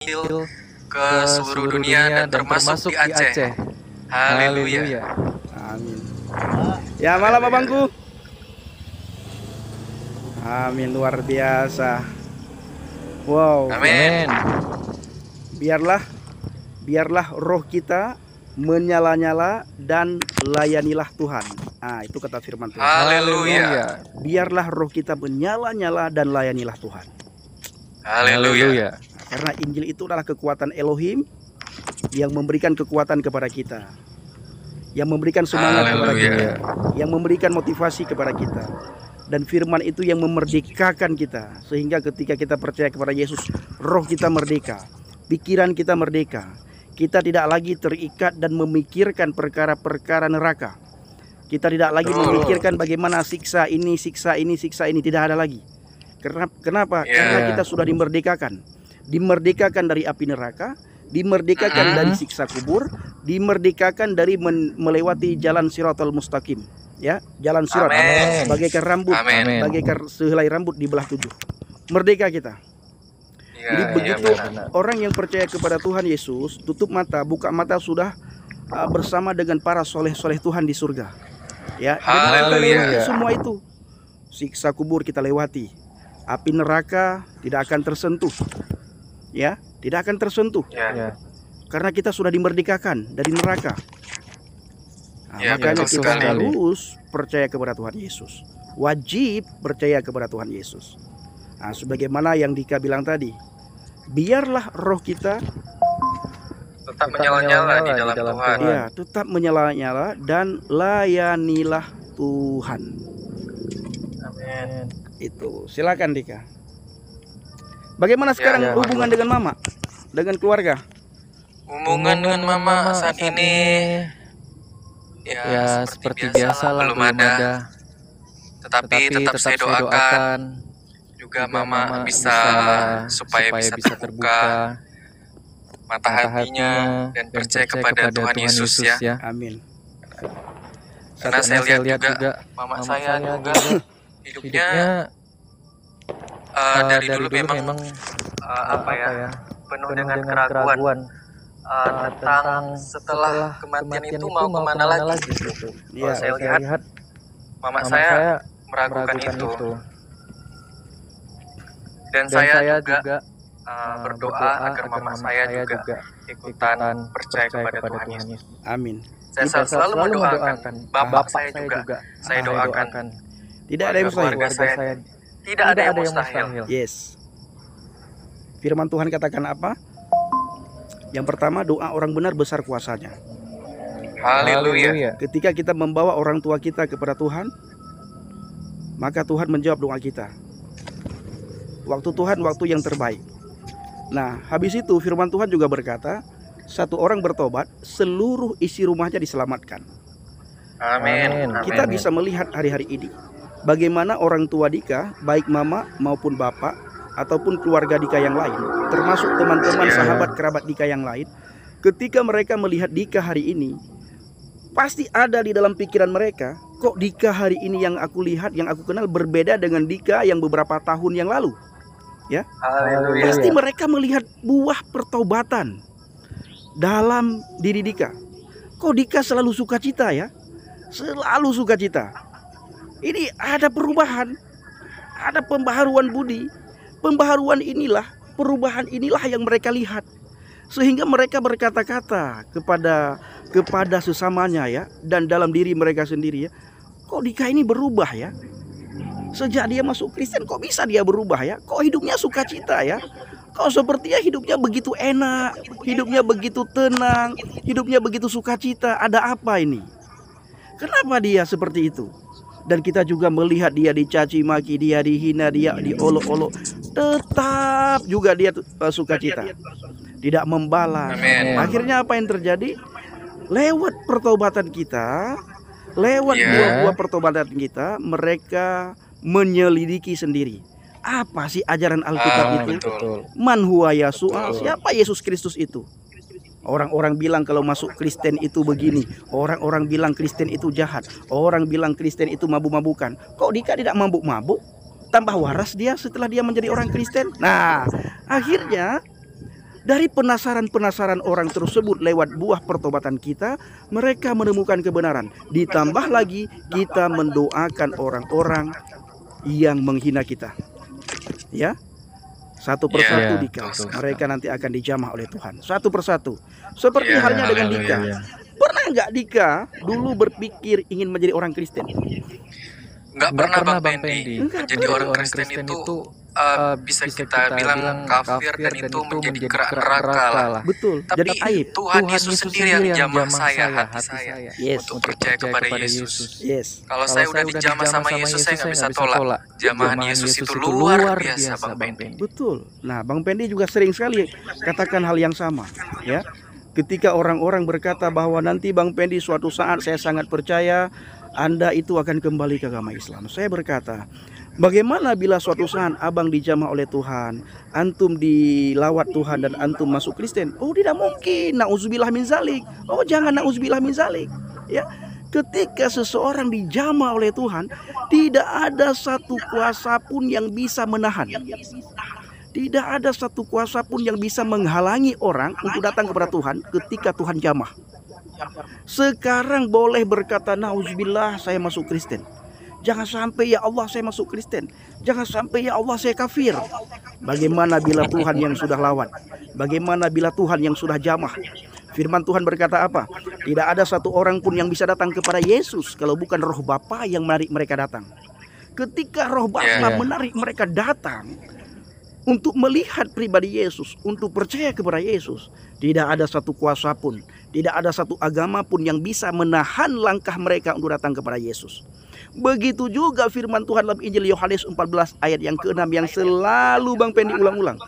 ke seluruh dunia dan termasuk di Aceh. Haleluya. Amin. Ya, malam abangku. Amin, luar biasa. Wow. Amin. Biarlah roh kita menyala-nyala dan layanilah Tuhan. Nah, itu kata firman Tuhan. Haleluya. Biarlah roh kita menyala-nyala dan layanilah Tuhan. Haleluya. Karena Injil itu adalah kekuatan Elohim yang memberikan kekuatan kepada kita, yang memberikan semangat kepada kita, yang memberikan motivasi kepada kita. Dan firman itu yang memerdekakan kita, sehingga ketika kita percaya kepada Yesus, roh kita merdeka, pikiran kita merdeka. Kita tidak lagi terikat dan memikirkan perkara-perkara neraka. Kita tidak lagi memikirkan bagaimana siksa ini, tidak ada lagi. Kenapa? Karena kita sudah dimerdekakan dari api neraka, dimerdekakan dari siksa kubur, dimerdekakan dari melewati jalan Shiratal Mustaqim, ya, jalan sirat, bagaikan rambut, bagaikan sehelai rambut dibelah 7. Merdeka kita. Jadi begitu orang yang percaya kepada Tuhan Yesus, tutup mata, buka mata, sudah bersama dengan para soleh-soleh Tuhan di surga. Ya, jadi kita lewati semua itu. Siksa kubur kita lewati, api neraka tidak akan tersentuh. Ya, tidak akan tersentuh. Karena kita sudah dimerdekakan dari neraka. Nah, makanya kita harus percaya kepada Tuhan Yesus. Wajib percaya kepada Tuhan Yesus. Nah, sebagaimana yang Dika bilang tadi, biarlah roh kita tetap menyala-nyala di dalam Tuhan. Ya, tetap menyala-nyala dan layanilah Tuhan. Amin. Itu, silakan Dika. Bagaimana sekarang hubungan dengan mama, dengan keluarga? Hubungan dengan mama saat ini ya seperti biasa lah, belum ada. Tetapi tetap saya doakan juga mama bisa supaya bisa terbuka mata hatinya dan percaya kepada Tuhan Yesus ya. Amin. Karena saya lihat juga mama saya juga hidupnya dari dulu memang penuh dengan keraguan tentang setelah kematian itu mau kemana lagi gitu. Saya lihat mama saya meragukan itu. Dan saya juga berdoa agar mama saya juga ikutan percaya kepada Tuhan Yesus. Amin. Saya selalu mendoakan bapak saya juga. Saya doakan. Tidak ada yang mustahil. Tidak ada yang mustahil. Yes. Firman Tuhan katakan apa? Yang pertama, doa orang benar besar kuasanya. Haleluya. Ketika kita membawa orang tua kita kepada Tuhan, maka Tuhan menjawab doa kita. Waktu Tuhan waktu yang terbaik. Nah, habis itu firman Tuhan juga berkata, satu orang bertobat, seluruh isi rumahnya diselamatkan. Amin. Kita bisa melihat hari-hari ini bagaimana orang tua Dika, baik mama maupun bapak ataupun keluarga Dika yang lain, termasuk teman-teman sahabat kerabat Dika yang lain, ketika mereka melihat Dika hari ini, pasti ada di dalam pikiran mereka, kok Dika hari ini yang aku lihat, yang aku kenal berbeda dengan Dika yang beberapa tahun yang lalu. Ya, pasti mereka melihat buah pertobatan dalam diri Dika. Kok Dika selalu sukacita ya? Selalu sukacita. Ini ada perubahan, ada pembaharuan budi. Pembaharuan inilah, perubahan inilah yang mereka lihat. Sehingga mereka berkata-kata kepada sesamanya ya, dan dalam diri mereka sendiri ya. Kok Dika ini berubah ya? Sejak dia masuk Kristen kok bisa dia berubah ya? Kok hidupnya sukacita ya? Kok sepertinya hidupnya begitu enak, hidupnya begitu tenang, hidupnya begitu sukacita. Ada apa ini? Kenapa dia seperti itu? Dan kita juga melihat dia dicaci maki, dia dihina, dia diolok-olok, tetap juga dia sukacita, tidak membalas. Akhirnya apa yang terjadi? Lewat pertobatan kita, lewat buah-buah pertobatan kita, mereka menyelidiki sendiri. Apa sih ajaran Alkitab itu? Man huwa Yasua, siapa Yesus Kristus itu? Orang-orang bilang kalau masuk Kristen itu begini, orang-orang bilang Kristen itu jahat, orang bilang Kristen itu mabuk-mabukan. Kok Dika tidak mabuk-mabuk? Tambah waras dia setelah dia menjadi orang Kristen. Nah, akhirnya Dari penasaran-penasaran orang tersebut lewat buah pertobatan kita, mereka menemukan kebenaran. Ditambah lagi kita mendoakan orang-orang yang menghina kita. Ya, satu persatu Dika, mereka nanti akan dijamah oleh Tuhan. Satu persatu. Seperti halnya dengan Dika. Pernah nggak Dika dulu berpikir ingin menjadi orang Kristen? Nggak pernah Bang Pendi. Jadi orang Kristen itu bisa kita bilang kafir dan itu menjadi kerak neraka lah. Betul. Tapi jadi aib. Tuhan Yesus sendiri yang jamah saya, hati saya, Yes. untuk percaya kepada Yesus. Yes. Kalau saya udah dijamah sama Yesus, saya nggak bisa tolak. Jamahan Yesus itu luar biasa, Bang Pendi. Betul. Nah, Bang Pendi juga sering sekali katakan hal yang sama, ya. Ketika orang-orang berkata bahwa nanti Bang Pendi suatu saat saya sangat percaya Anda itu akan kembali ke agama Islam. Saya berkata, bagaimana bila suatu saat abang dijamah oleh Tuhan, antum dilawat Tuhan dan antum masuk Kristen? Oh, tidak mungkin. Nauzubillah min zalik. Oh, jangan nauzubillah min zalik. Ya. Ketika seseorang dijamah oleh Tuhan, tidak ada satu kuasa pun yang bisa menahan. Tidak ada satu kuasa pun yang bisa menghalangi orang untuk datang kepada Tuhan ketika Tuhan jamah. Sekarang boleh berkata, nauzubillah saya masuk Kristen. Jangan sampai ya Allah saya masuk Kristen. Jangan sampai ya Allah saya kafir. Bagaimana bila Tuhan yang sudah lawat? Bagaimana bila Tuhan yang sudah jamah? Firman Tuhan berkata apa? Tidak ada satu orang pun yang bisa datang kepada Yesus kalau bukan roh Bapa yang menarik mereka datang. Ketika roh Bapa menarik mereka datang untuk melihat pribadi Yesus, untuk percaya kepada Yesus, tidak ada satu kuasa pun, tidak ada satu agama pun yang bisa menahan langkah mereka untuk datang kepada Yesus. Begitu juga firman Tuhan dalam Injil Yohanes 14 ayat yang ke-6 yang selalu Bang Pendi ulang-ulang.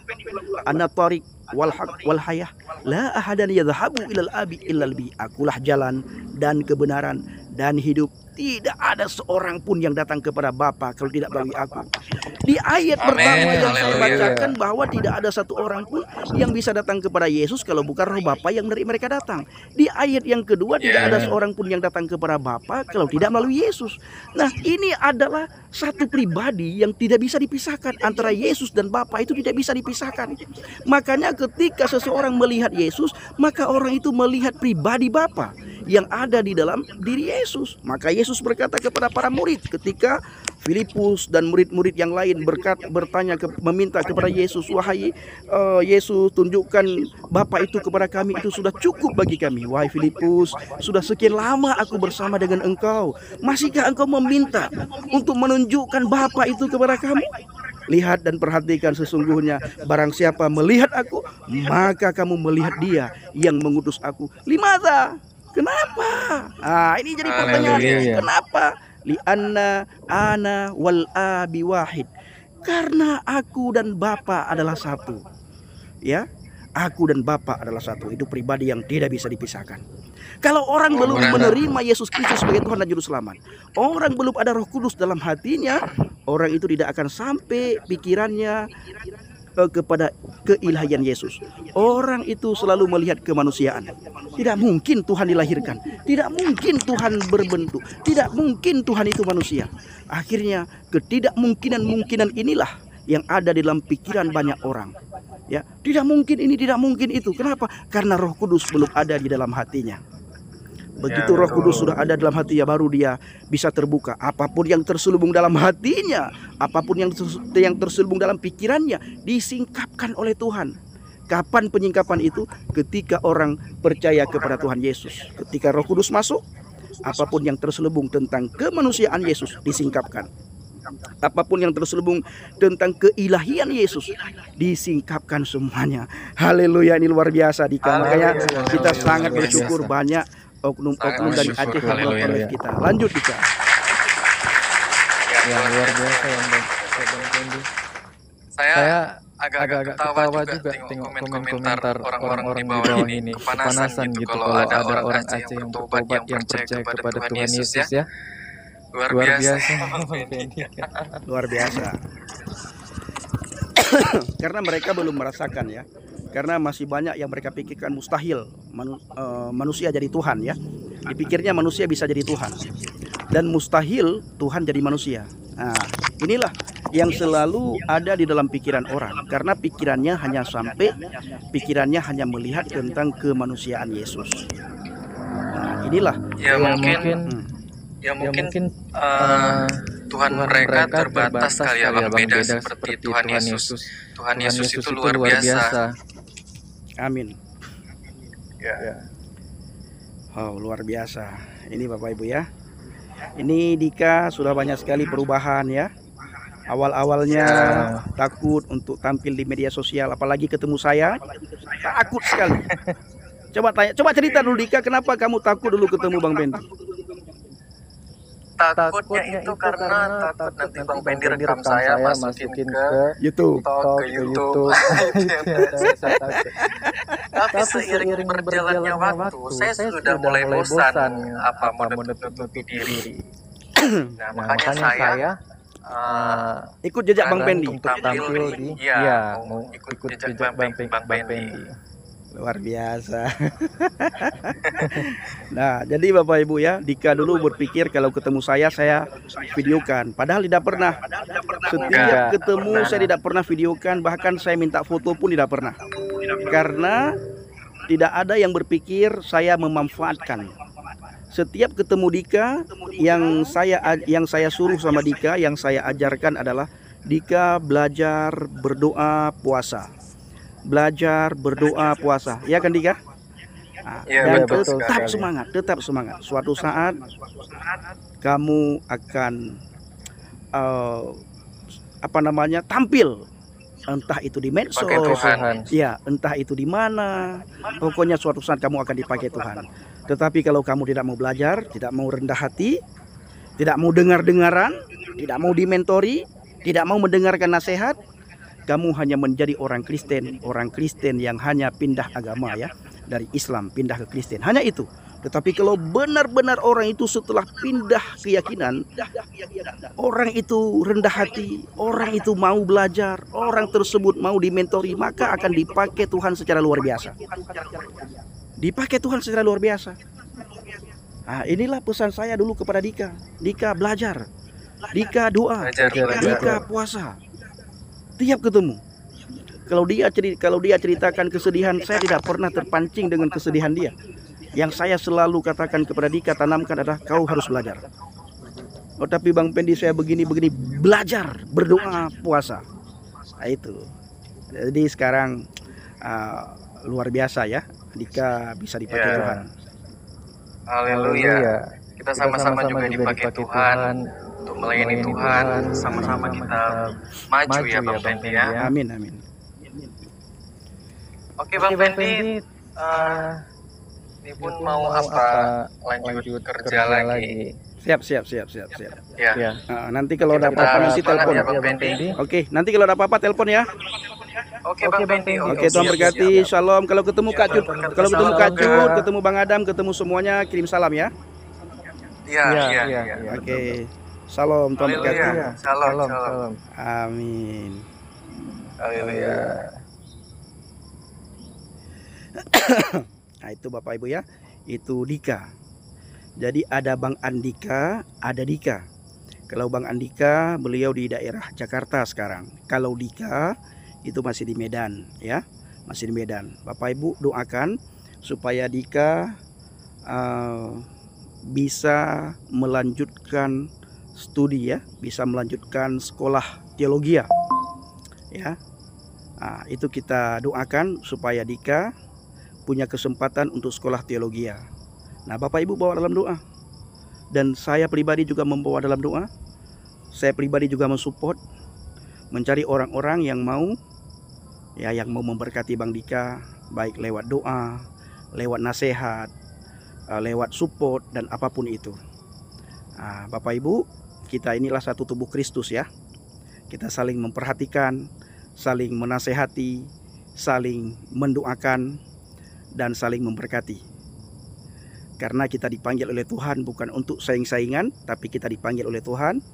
Ana tariq wal haq wal hayah la ahadan yadhhabu ilal abi illal bi. Akulah jalan dan kebenaran dan hidup. Tidak ada seorang pun yang datang kepada Bapa kalau tidak melalui aku. Di ayat pertama yang saya bacakan bahwa tidak ada satu orang pun yang bisa datang kepada Yesus kalau bukan roh Bapa yang menarik mereka datang. Di ayat yang kedua tidak ada seorang pun yang datang kepada Bapa kalau tidak melalui Yesus. Nah, ini adalah satu pribadi yang tidak bisa dipisahkan. Antara Yesus dan Bapa itu tidak bisa dipisahkan. Makanya ketika seseorang melihat Yesus, maka orang itu melihat pribadi Bapa yang ada di dalam diri Yesus. Maka Yesus berkata kepada para murid ketika Filipus dan murid-murid yang lain meminta kepada Yesus, wahai Yesus, tunjukkan Bapa itu kepada kami, itu sudah cukup bagi kami. Wahai Filipus, sudah sekian lama aku bersama dengan engkau, masihkah engkau meminta untuk menunjukkan Bapa itu kepada kami? Lihat dan perhatikan, sesungguhnya barang siapa melihat aku, maka kamu melihat dia yang mengutus aku. Limata? Kenapa? Ini jadi pertanyaan. Kenapa? Li'anna ana wal abi wahid. Karena aku dan Bapa adalah satu. Ya, aku dan Bapa adalah satu. Itu pribadi yang tidak bisa dipisahkan. Kalau orang belum menerima Yesus Kristus sebagai Tuhan dan Juru Selamat, orang belum ada Roh Kudus dalam hatinya, orang itu tidak akan sampai pikirannya kepada keilahian Yesus. Orang itu selalu melihat kemanusiaan. Tidak mungkin Tuhan dilahirkan, tidak mungkin Tuhan berbentuk, tidak mungkin Tuhan itu manusia. Akhirnya ketidakmungkinan inilah yang ada di dalam pikiran banyak orang. Ya, tidak mungkin ini, tidak mungkin itu. Kenapa? Karena Roh Kudus belum ada di dalam hatinya. Begitu Roh Kudus sudah ada dalam hatinya, baru dia bisa terbuka. Apapun yang terselubung dalam hatinya, apapun yang terselubung dalam pikirannya, disingkapkan oleh Tuhan. Kapan penyingkapan itu? Ketika orang percaya kepada Tuhan Yesus. Ketika Roh Kudus masuk, apapun yang terselubung tentang kemanusiaan Yesus disingkapkan. Apapun yang terselubung tentang keilahian Yesus disingkapkan semuanya. Haleluya, ini luar biasa. Makanya kita sangat bersyukur banyak oknum-oknum dari Aceh yang melakukan kita. Lanjut kita. Ya, luar biasa yang saya agak ketawa juga tengok komentar orang-orang di bawah ini. Kepanasan gitu kalau ada orang Aceh yang bertobat yang percaya kepada Tuhan Yesus ya. Luar biasa. Luar biasa. Karena mereka belum merasakan ya. Karena masih banyak yang mereka pikirkan mustahil manusia jadi Tuhan ya. Dipikirnya manusia bisa jadi Tuhan. Dan mustahil Tuhan jadi manusia. Nah, inilah yang selalu ada di dalam pikiran orang, karena pikirannya hanya melihat tentang kemanusiaan Yesus. Nah, inilah Ya mungkin Tuhan mereka terbatas kali ya Bang, beda seperti Tuhan Yesus. Tuhan Yesus itu luar biasa. Amin. Ya. Oh, luar biasa. Ini Bapak Ibu ya. Ini Dika sudah banyak sekali perubahan ya. Awal-awalnya takut untuk tampil di media sosial, apalagi ketemu saya, takut sekali. Coba cerita dulu Dika, kenapa kamu takut dulu ketemu Bang Pendi? Takutnya itu karena takut nanti Bang Pendi rekam saya masukin ke YouTube. Tapi seiring berjalannya waktu, saya sudah mulai bosan menutupi diri. Nah, makanya saya ikut jejak Bang Pendi untuk tampil di ikut jejak Bang Pendi. Luar biasa. Nah, jadi Bapak Ibu ya, Dika dulu berpikir kalau ketemu saya videokan. Padahal tidak pernah. Setiap ketemu saya tidak pernah videokan, bahkan saya minta foto pun tidak pernah. Karena tidak ada yang berpikir saya memanfaatkan. Setiap ketemu Dika, yang saya suruh sama Dika, yang saya ajarkan adalah Dika belajar berdoa puasa. Belajar berdoa puasa, ya kan Dika? Nah, dan tetap semangat. Suatu saat kamu akan tampil, entah itu di medsos, ya, entah itu di mana. Pokoknya suatu saat kamu akan dipakai Tuhan. Tetapi kalau kamu tidak mau belajar, tidak mau rendah hati, tidak mau dengar-dengaran, tidak mau dimentori, tidak mau mendengarkan nasihat, kamu hanya menjadi orang Kristen yang hanya pindah agama ya, dari Islam pindah ke Kristen, hanya itu. Tetapi kalau benar-benar orang itu setelah pindah keyakinan, orang itu rendah hati, orang itu mau belajar, orang tersebut mau dimentori, maka akan dipakai Tuhan secara luar biasa. Dipakai Tuhan secara luar biasa. Nah, inilah pesan saya dulu kepada Dika. Dika belajar, Dika doa, Dika puasa. Tiap ketemu, kalau dia ceritakan kesedihan, saya tidak pernah terpancing dengan kesedihan dia. Yang saya selalu katakan kepada Dika, tanamkan adalah kau harus belajar. Oh, tapi Bang Pendi saya begini, belajar, berdoa, puasa. Nah, itu. Jadi sekarang luar biasa ya, Dika bisa dipakai Tuhan. Haleluya. Kita sama-sama juga dipakai Tuhan untuk melayani Tuhan, sama-sama kita maju ya Bang Pendi ya. Amin. Oke Bang Pendi, ini pun mau lanjut kerja lagi. Siap. Ya. Nanti kalau ada apa-apa nanti telepon. Ya, Bang Pendi. Oke, nanti kalau ada apa-apa telepon ya. Oke Bang Pendi. Oke, Tuhan berkati. Shalom. Kalau ketemu Kak Cut, ketemu Bang Adam, ketemu semuanya, kirim salam ya. Iya. Oke. Shalom, Tuhan berkati. Shalom. Amin. Haleluya. Nah, itu Bapak Ibu ya. Itu Dika. Jadi ada Bang Andika, ada Dika. Kalau Bang Andika, beliau di daerah Jakarta sekarang. Kalau Dika itu masih di Medan ya. Masih di Medan. Bapak Ibu doakan supaya Dika bisa melanjutkan studi ya, bisa melanjutkan sekolah teologi ya. Nah, itu kita doakan supaya Dika punya kesempatan untuk sekolah teologi ya. Nah, Bapak Ibu bawa dalam doa. Dan saya pribadi juga membawa dalam doa. Saya pribadi juga mensupport, mencari orang-orang yang mau memberkati Bang Dika, baik lewat doa, lewat nasihat, lewat support dan apapun itu. Nah, Bapak Ibu, kita inilah satu tubuh Kristus ya. Kita saling memperhatikan, saling menasehati, saling mendoakan, dan saling memberkati. Karena kita dipanggil oleh Tuhan bukan untuk saing-saingan, tapi kita dipanggil oleh Tuhan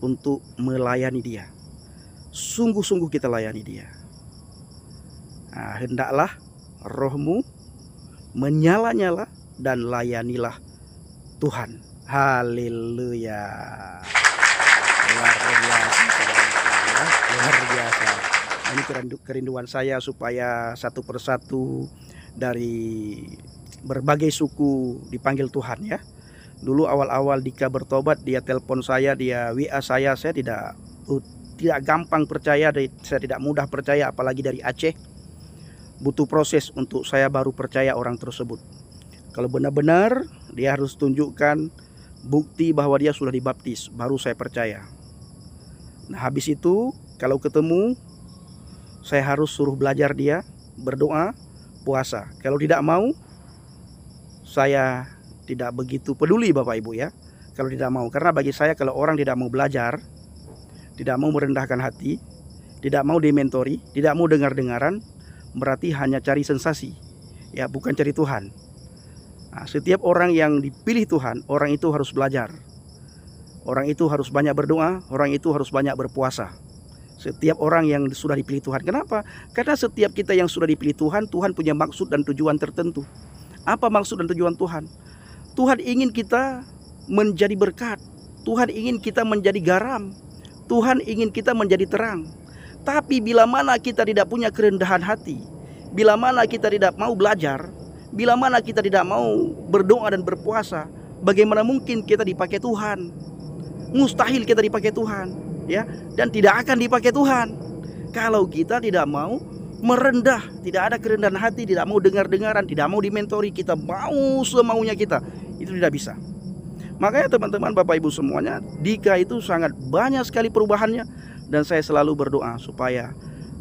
untuk melayani Dia. Sungguh-sungguh kita layani Dia. Nah, hendaklah rohmu menyala-nyala dan layanilah Tuhan. Haleluya. Luar biasa. luar biasa. Ini kerinduan saya supaya satu persatu dari berbagai suku dipanggil Tuhan ya. Dulu awal-awal Dika bertobat, dia telepon saya, dia WA saya tidak gampang percaya, saya tidak mudah percaya, apalagi dari Aceh. Butuh proses untuk saya baru percaya orang tersebut. Kalau benar-benar dia harus tunjukkan bukti bahwa dia sudah dibaptis, baru saya percaya. Nah habis itu kalau ketemu, saya harus suruh belajar dia, berdoa, puasa. Kalau tidak mau, saya tidak begitu peduli Bapak Ibu ya. Kalau tidak mau, karena bagi saya kalau orang tidak mau belajar, tidak mau merendahkan hati, tidak mau dimentori, tidak mau dengar-dengaran, berarti hanya cari sensasi ya, bukan cari Tuhan. Nah, setiap orang yang dipilih Tuhan, orang itu harus belajar. Orang itu harus banyak berdoa, orang itu harus banyak berpuasa. Setiap orang yang sudah dipilih Tuhan. Kenapa? Karena setiap kita yang sudah dipilih Tuhan, Tuhan punya maksud dan tujuan tertentu. Apa maksud dan tujuan Tuhan? Tuhan ingin kita menjadi berkat. Tuhan ingin kita menjadi garam. Tuhan ingin kita menjadi terang. Tapi bila mana kita tidak punya kerendahan hati, bila mana kita tidak mau belajar, bila mana kita tidak mau berdoa dan berpuasa, bagaimana mungkin kita dipakai Tuhan? Mustahil kita dipakai Tuhan, ya, dan tidak akan dipakai Tuhan kalau kita tidak mau merendah, tidak ada kerendahan hati, tidak mau dengar-dengaran, tidak mau dimentori, kita mau semaunya kita, itu tidak bisa. Makanya teman-teman, Bapak Ibu semuanya, Dika itu sangat banyak sekali perubahannya, dan saya selalu berdoa supaya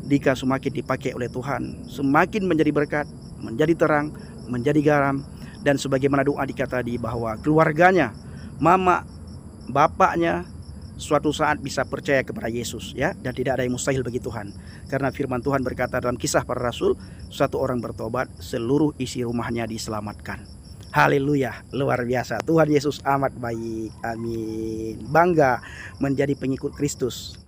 Dika semakin dipakai oleh Tuhan, semakin menjadi berkat, menjadi terang, menjadi garam, dan sebagaimana doa Dika tadi bahwa keluarganya, mama, bapaknya suatu saat bisa percaya kepada Yesus ya, dan tidak ada yang mustahil bagi Tuhan. Karena firman Tuhan berkata dalam Kisah Para Rasul, satu orang bertobat, seluruh isi rumahnya diselamatkan. Haleluya, luar biasa. Tuhan Yesus amat baik. Amin. Bangga menjadi pengikut Kristus.